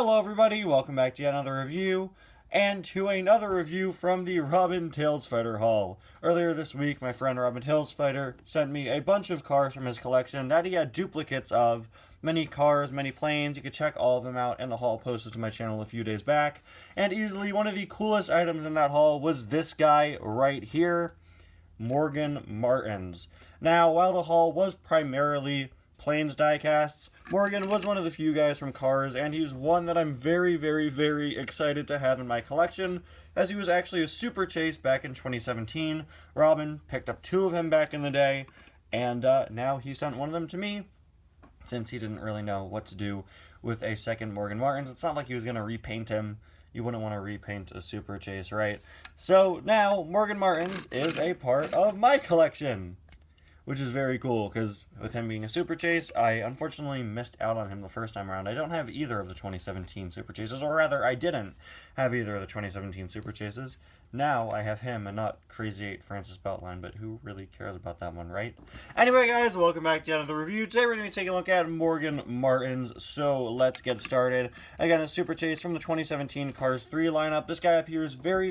Hello everybody, welcome back to yet another review, and to another review from the Robin Tailsfighter haul. Earlier this week, my friend Robin Tailsfighter sent me a bunch of cars from his collection that he had duplicates of. Many cars, many planes. You can check all of them out in the haul posted to my channel a few days back. And easily one of the coolest items in that haul was this guy right here, Morgan Martins. Now, while the haul was primarily planes diecasts, Morgan was one of the few guys from Cars, and he's one that I'm very excited to have in my collection, as he was actually a super chase back in 2017. Robin picked up two of him back in the day, and now he sent one of them to me, since he didn't really know what to do with a second Morgan Martins. It's not like he was going to repaint him. You wouldn't want to repaint a super chase, right? So now Morgan Martins is a part of my collection, which is very cool, because with him being a super chase, I unfortunately missed out on him the first time around. I don't have either of the 2017 super chases, or rather, I didn't have either of the 2017 super chases. Now I have him and not Crazy 8 Francis Beltline, but who really cares about that one, right? Anyway, guys, welcome back to another review. Today we're going to be taking a look at Morgan Martins, so let's get started. Again, a super chase from the 2017 Cars 3 lineup. This guy appears very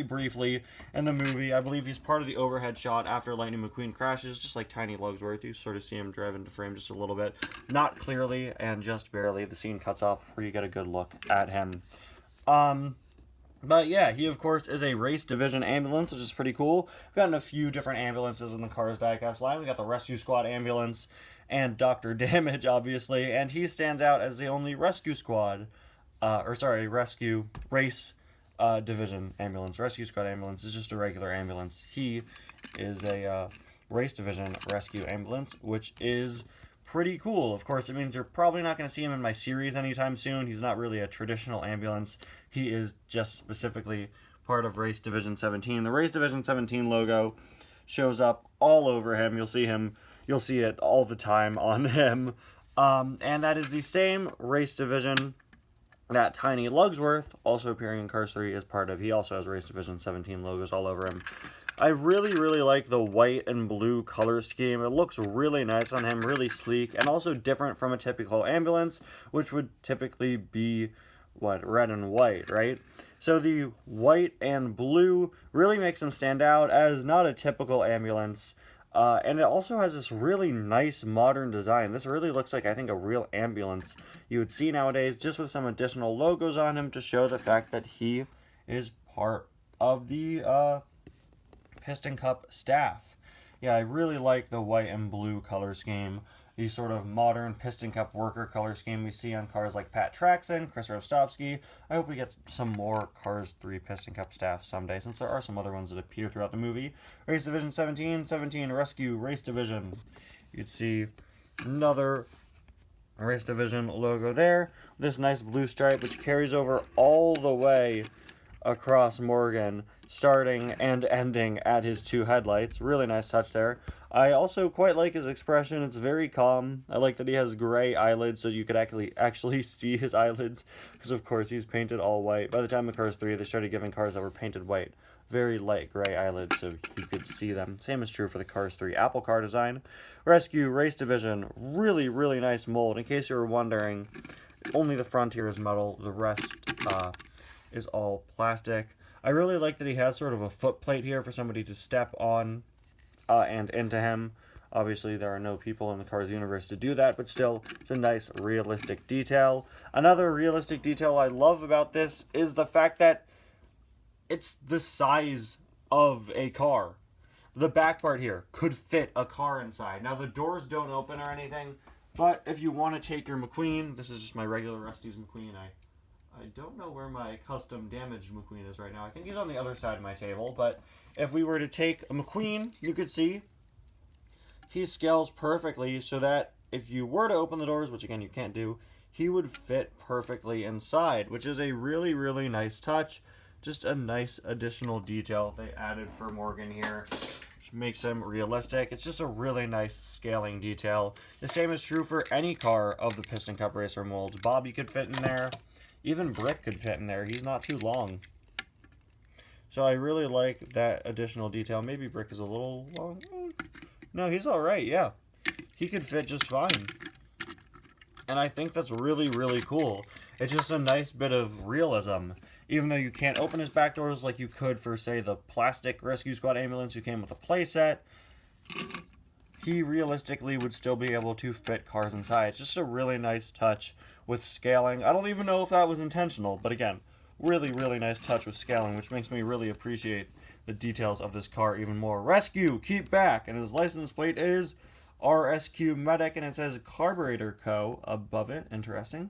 briefly in the movie. I believe he's part of the overhead shot after Lightning McQueen crashes, just like Tiny Lugsworth. You sort of see him drive into frame just a little bit. Not clearly, and just barely. The scene cuts off before you get a good look at him. But yeah, he of course is a race division ambulance, which is pretty cool. We've gotten a few different ambulances in the Cars diecast line. We got the Rescue Squad ambulance and Dr. Damage, obviously, and he stands out as the only Rescue Squad, Rescue Race Division ambulance. Rescue Squad ambulance is just a regular ambulance. He is a Race Division Rescue ambulance, which is pretty cool. Of course, it means you're probably not going to see him in my series anytime soon. He's not really a traditional ambulance. He is just specifically part of Race Division 17. The Race Division 17 logo shows up all over him. You'll see it all the time on him. And that is the same Race Division that Tiny Lugsworth, also appearing in Cars 3, is part of. He also has Race Division 17 logos all over him. I really like the white and blue color scheme. It looks really nice on him, really sleek, and also different from a typical ambulance, which would typically be, red and white, right? So the white and blue really makes him stand out as not a typical ambulance. And it also has this really nice modern design. This really looks like, I think, a real ambulance you would see nowadays, just with some additional logos on him to show the fact that he is part of the Piston Cup staff. Yeah, I really like the white and blue color scheme. The sort of modern Piston Cup worker color scheme we see on cars like Pat Traxon, Chris Rostovsky. I hope we get some more Cars 3 Piston Cup staff someday, since there are some other ones that appear throughout the movie. Race Division 17, 17 Rescue Race Division. You'd see another Race Division logo there. This nice blue stripe, which carries over all the way across Morgan, starting and ending at his two headlights. Really nice touch there. I also quite like his expression. It's very calm. I like that he has gray eyelids, so you could actually see his eyelids, because of course he's painted all white. By the time of Cars 3, they started giving cars that were painted white very light gray eyelids, so you could see them. Same is true for the Cars 3 Apple car design. Rescue Race Division, really nice mold. In case you were wondering, only the front here is metal. The rest is all plastic. I really like that he has sort of a foot plate here for somebody to step on and into him. Obviously, there are no people in the Cars universe to do that, but still, it's a nice, realistic detail. Another realistic detail I love about this is the fact that it's the size of a car. The back part here could fit a car inside. Now, the doors don't open or anything, but if you want to take your McQueen, this is just my regular Rusty's McQueen. I don't know where my custom damaged McQueen is right now. I think he's on the other side of my table, but if we were to take a McQueen, you could see he scales perfectly so that if you were to open the doors, which again you can't do, he would fit perfectly inside, which is a really nice touch. Just a nice additional detail they added for Morgan here, which makes him realistic. It's just a really nice scaling detail. The same is true for any car of the Piston Cup Racer molds. Bobby could fit in there. Even Brick could fit in there. He's not too long. So I really like that additional detail. Maybe Brick is a little long. No, he's alright, yeah. He could fit just fine. And I think that's really, really cool. It's just a nice bit of realism. Even though you can't open his back doors like you could for, say, the plastic Rescue Squad ambulance who came with a playset, he realistically would still be able to fit cars inside. It's just a really nice touch with scaling. I don't even know if that was intentional, but again, really, really nice touch with scaling, which makes me really appreciate the details of this car even more. Rescue, keep back! And his license plate is RSQ Medic, and it says Carburetor Co. above it. Interesting.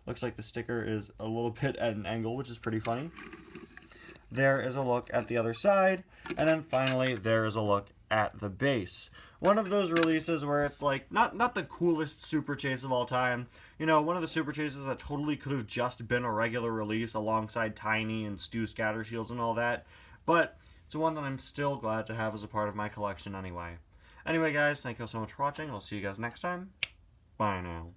Looks like the sticker is a little bit at an angle, which is pretty funny. There is a look at the other side, and then finally there is a look at the base. One of those releases where it's like not the coolest Super Chase of all time. You know, one of the Super Chases that totally could have just been a regular release alongside Tiny and Stu Scattershields and all that. But it's one that I'm still glad to have as a part of my collection anyway. Anyway, guys, thank you so much for watching. I'll see you guys next time. Bye now.